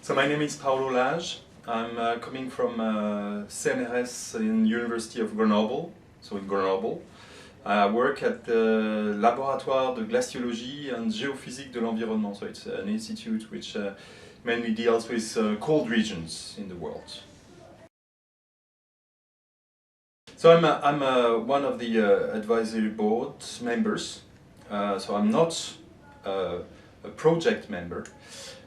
So my name is Paolo Laj. I'm coming from CNRS in University of Grenoble, so in Grenoble. I work at the Laboratoire de Glaciologie and Géophysique de l'Environnement, so it's an institute which mainly deals with cold regions in the world. So I'm one of the advisory board members, so I'm not a project member.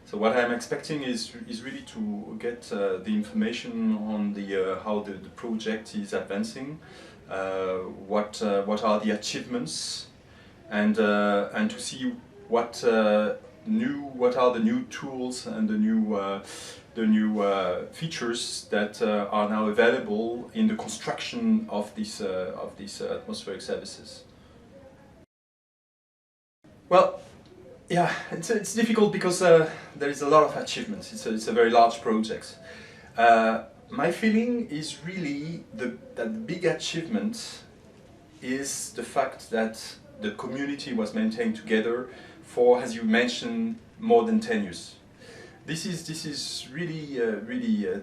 So what I'm expecting is really to get the information on the how the project is advancing, what are the achievements, and to see what are the new tools and the new features that are now available in the construction of these atmospheric services. Well, yeah, it's difficult because there is a lot of achievements. It's a very large project. My feeling is really that the big achievement is the fact that the community was maintained together for, as you mentioned, more than 10 years. This is really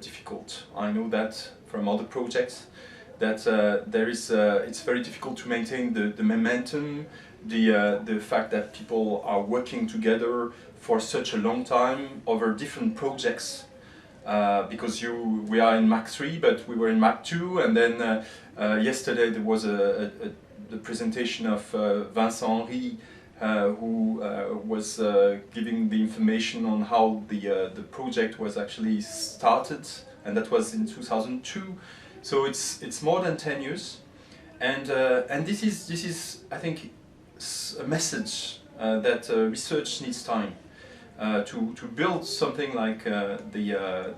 difficult. I know that from other projects that it's very difficult to maintain the momentum, the fact that people are working together for such a long time over different projects. Because we are in MACC III, but we were in MACC II, and then yesterday there was the presentation of Vincent Henry, who was giving the information on how the project was actually started, and that was in 2002. So it's more than 10 years, and this is I think a message that research needs time. To build something like the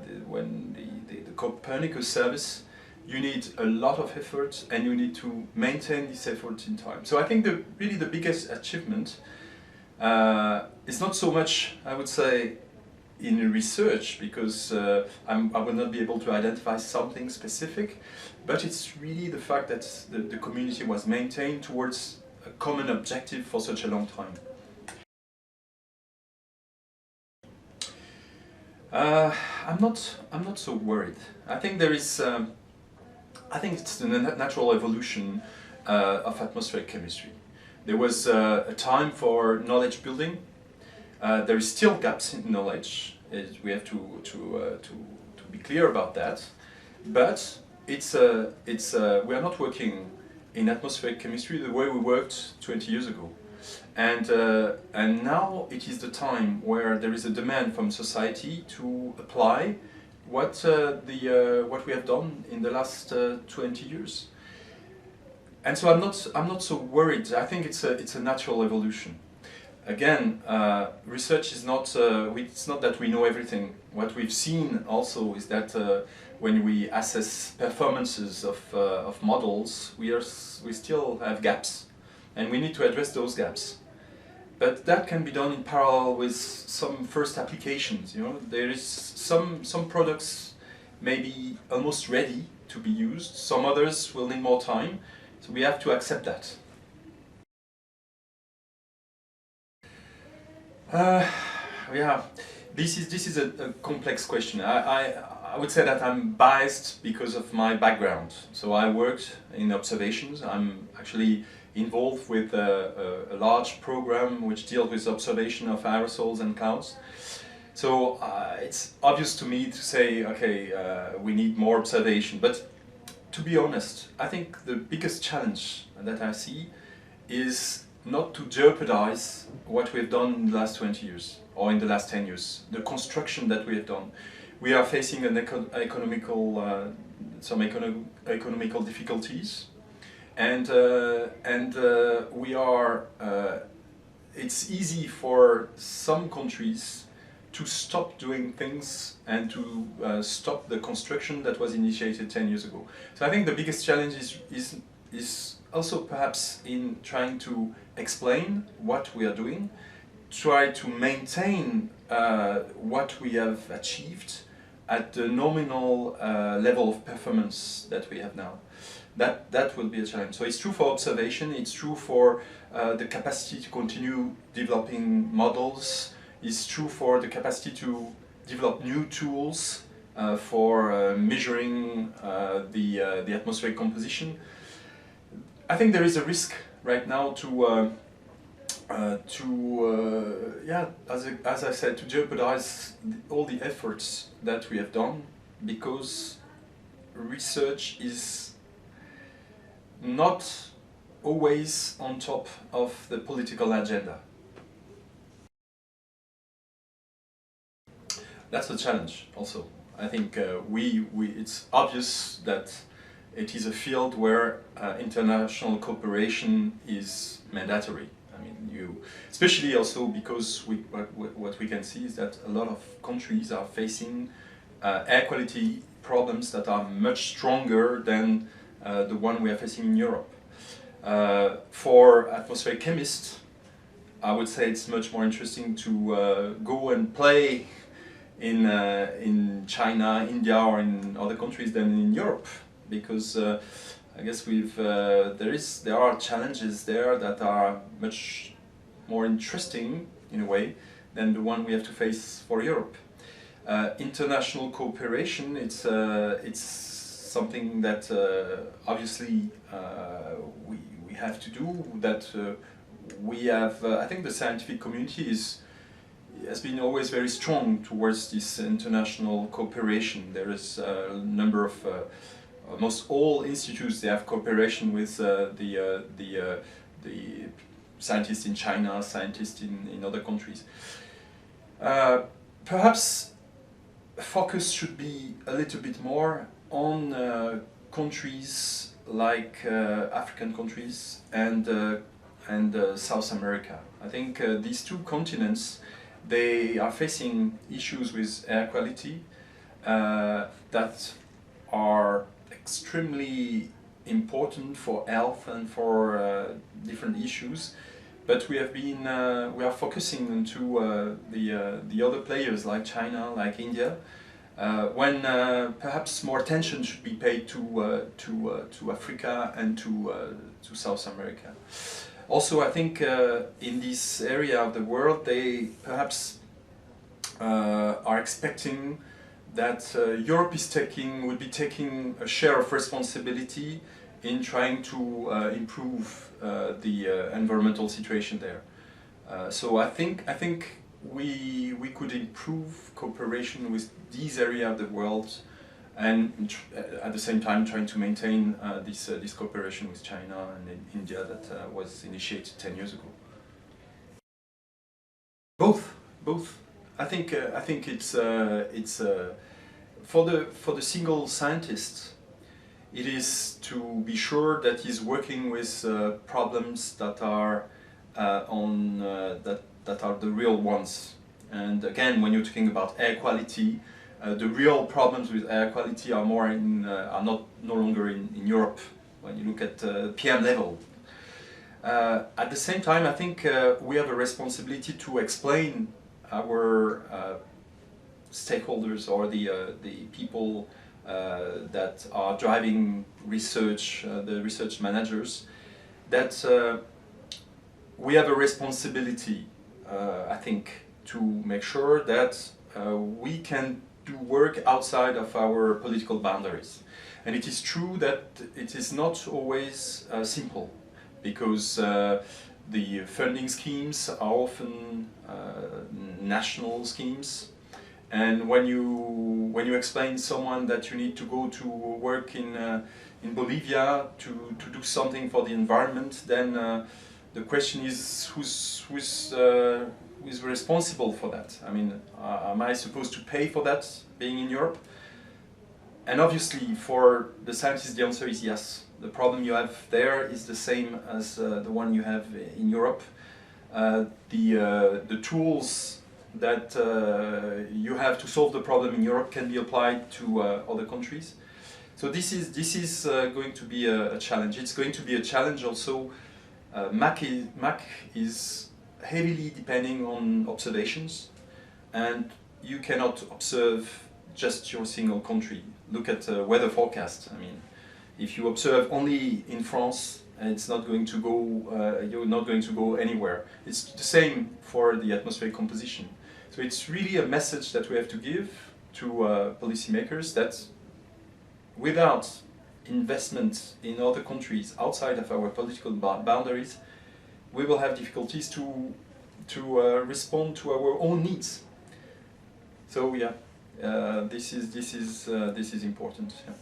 Copernicus service, you need a lot of effort, and you need to maintain this effort in time. So I think really the biggest achievement is not so much, I would say, in research, because I will not be able to identify something specific, but it's really the fact that the community was maintained towards a common objective for such a long time. I'm not so worried. I think there is. I think it's the natural evolution of atmospheric chemistry. There was a time for knowledge building. There is still gaps in knowledge. We have to be clear about that. But we are not working in atmospheric chemistry the way we worked 20 years ago. And now it is the time where there is a demand from society to apply what we have done in the last 20 years. And so I'm not so worried. I think it's a natural evolution. Again, research is not it's not that we know everything. What we've seen also is that when we assess performances of models, we still have gaps, and we need to address those gaps. But that can be done in parallel with some first applications. You know, there is some products may be almost ready to be used. Some others will need more time. So we have to accept that. Yeah, this is a complex question. I would say that I'm biased because of my background. So I worked in observations. I'm actually involved with a large program which deals with observation of aerosols and clouds. So it's obvious to me to say, okay, we need more observation. But to be honest, I think the biggest challenge that I see is not to jeopardize what we've done in the last 20 years or in the last 10 years, the construction that we have done. We are facing an some economical difficulties. And we are. It's easy for some countries to stop doing things and to stop the construction that was initiated 10 years ago. So I think the biggest challenge is also perhaps in trying to explain what we are doing, try to maintain what we have achieved at the nominal level of performance that we have now. That will be a challenge. So it's true for observation, it's true for the capacity to continue developing models, it's true for the capacity to develop new tools for measuring the atmospheric composition. I think there is a risk right now to yeah, as I said, to jeopardize all the efforts that we have done, because research is not always on top of the political agenda. That's a challenge also. I think it's obvious that it is a field where international cooperation is mandatory. I mean, especially also because what we can see is that a lot of countries are facing air quality problems that are much stronger than the one we are facing in Europe. For atmospheric chemists, I would say it's much more interesting to go and play in China, India, or in other countries than in Europe, because I guess there are challenges there that are much more interesting in a way than the one we have to face for Europe. International cooperation, it's something that obviously we have to do. That we have. I think the scientific community has been always very strong towards this international cooperation. There is a number of almost all institutes, they have cooperation with the scientists in China, scientists in other countries. Perhaps focus should be a little bit more on countries like African countries and South America. I think these two continents, they are facing issues with air quality that are extremely important for health and for different issues, but we are focusing into the other players like China, like India, when perhaps more attention should be paid to Africa and to South America. Also, I think in this area of the world, they perhaps are expecting that Europe would be taking a share of responsibility in trying to improve the environmental situation there. So I think we could improve cooperation with these areas of the world, and at the same time trying to maintain this cooperation with China and India that was initiated 10 years ago. Both. I think it's for the single scientist, it is to be sure that he's working with problems that are that are the real ones. And again, when you're talking about air quality, the real problems with air quality are no longer in Europe. When you look at PM level. At the same time, I think we have a responsibility to explain our stakeholders or the people that are driving research, the research managers, that we have a responsibility, I think, to make sure that we can do work outside of our political boundaries. And it is true that it is not always simple, because the funding schemes are often national schemes, and when you explain someone that you need to go to work in Bolivia to do something for the environment, then the question is who's responsible for that? I mean, am I supposed to pay for that being in Europe? And obviously, for the scientists, the answer is yes. The problem you have there is the same as the one you have in Europe. The tools that you have to solve the problem in Europe can be applied to other countries. So this is going to be a challenge. It's going to be a challenge also. MACC is heavily depending on observations, and you cannot observe just your single country. Look at weather forecast. I mean, if you observe only in France, it's not going to go. You're not going to go anywhere. It's the same for the atmospheric composition. So it's really a message that we have to give to policymakers that without investment in other countries outside of our political boundaries, we will have difficulties to respond to our own needs. So yeah, this is important. Yeah.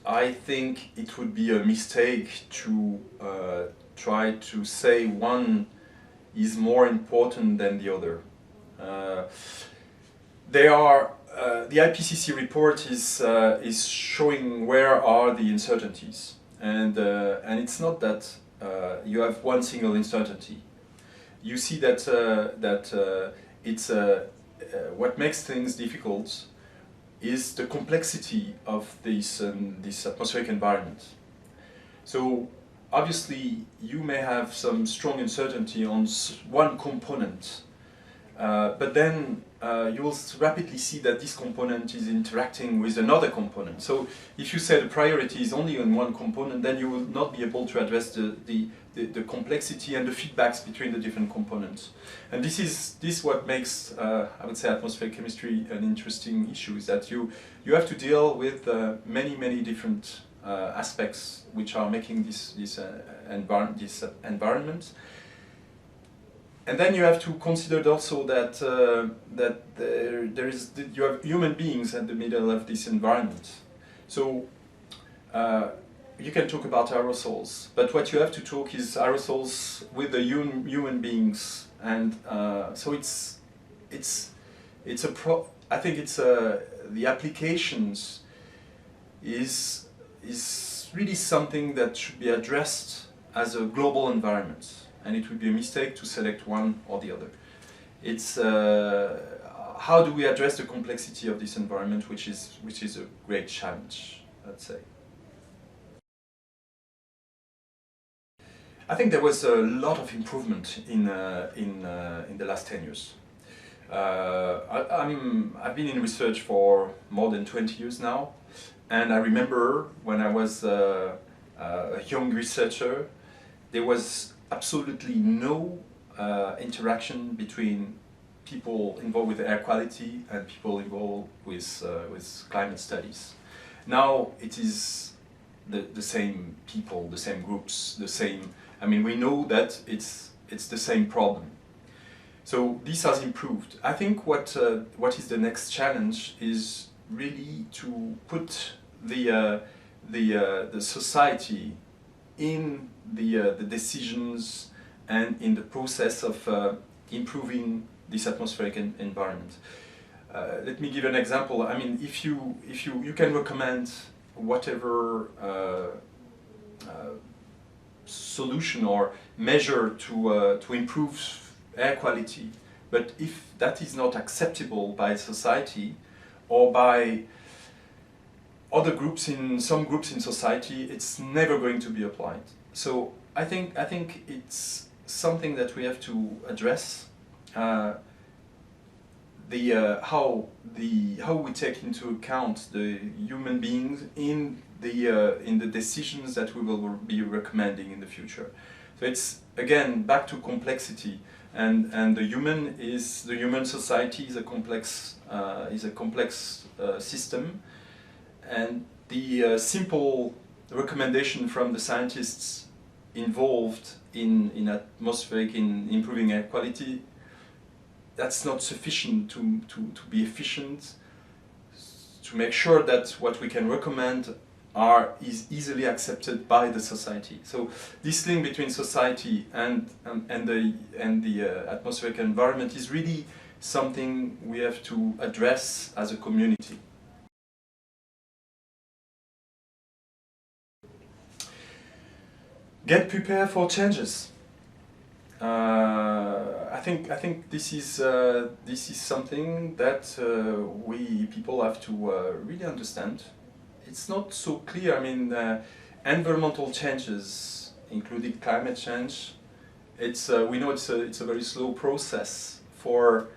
I think it would be a mistake to try to say one is more important than the other. The IPCC report is showing where are the uncertainties, and it's not that you have one single uncertainty. You see that it's what makes things difficult is the complexity of this atmospheric environment. So obviously you may have some strong uncertainty on one component, but then you will rapidly see that this component is interacting with another component. So if you say the priority is only on one component, then you will not be able to address the complexity and the feedbacks between the different components. And this is what makes, I would say, atmospheric chemistry an interesting issue, is that you have to deal with many different aspects which are making this environment. And then you have to consider also that you have human beings at the middle of this environment. So you can talk about aerosols, but what you have to talk is aerosols with the human beings, and so I think it's the applications is really something that should be addressed as a global environment. And it would be a mistake to select one or the other. It's how do we address the complexity of this environment, which is a great challenge, I'd say. I think there was a lot of improvement in the last 10 years. I've been in research for more than 20 years now, and I remember when I was a young researcher, there was absolutely no interaction between people involved with air quality and people involved with climate studies. Now it is the same people, the same groups, the same. I mean, we know that it's the same problem. So this has improved. I think what is the next challenge is really to put the society in the decisions and in the process of improving this atmospheric environment. Let me give an example. I mean, if you can recommend whatever solution or measure to improve air quality, but if that is not acceptable by society or by other groups some groups in society, it's never going to be applied. So I think it's something that we have to address. How we take into account the human beings in the decisions that we will be recommending in the future. So it's again back to complexity, and the human society is a complex system. And the simple recommendation from the scientists involved in improving air quality, that's not sufficient to be efficient, to make sure that what we can recommend is easily accepted by the society. So this link between society and the atmospheric environment is really something we have to address as a community. Get prepared for changes. I think this is something that we people have to really understand. It's not so clear. I mean, environmental changes, including climate change, we know it's a very slow process for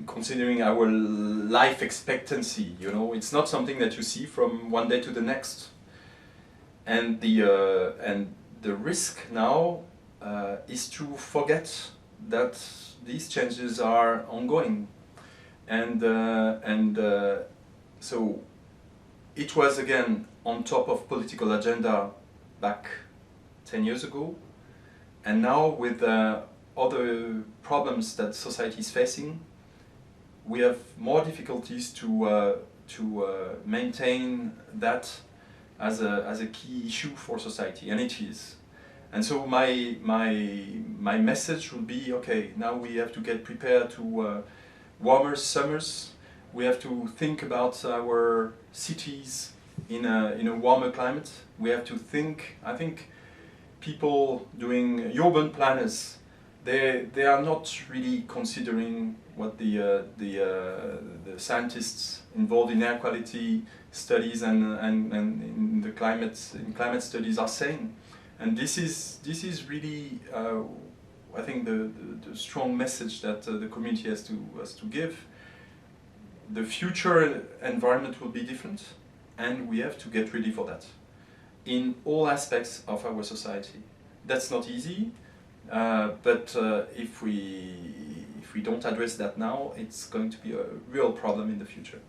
considering our life expectancy. You know, it's not something that you see from one day to the next. And the the risk now is to forget that these changes are ongoing, and so it was again on top of political agenda back 10 years ago, and now with other problems that society is facing, we have more difficulties to maintain that as a key issue for society, and it is. And so my message will be, okay, now we have to get prepared to warmer summers. We have to think about our cities in a warmer climate. We have to think, I think people doing urban planners, they are not really considering what the scientists involved in air quality studies and in the climate studies are saying. And this is really I think the strong message that the community has to give. The future environment will be different, and we have to get ready for that in all aspects of our society. That's not easy, but if we don't address that now, it's going to be a real problem in the future.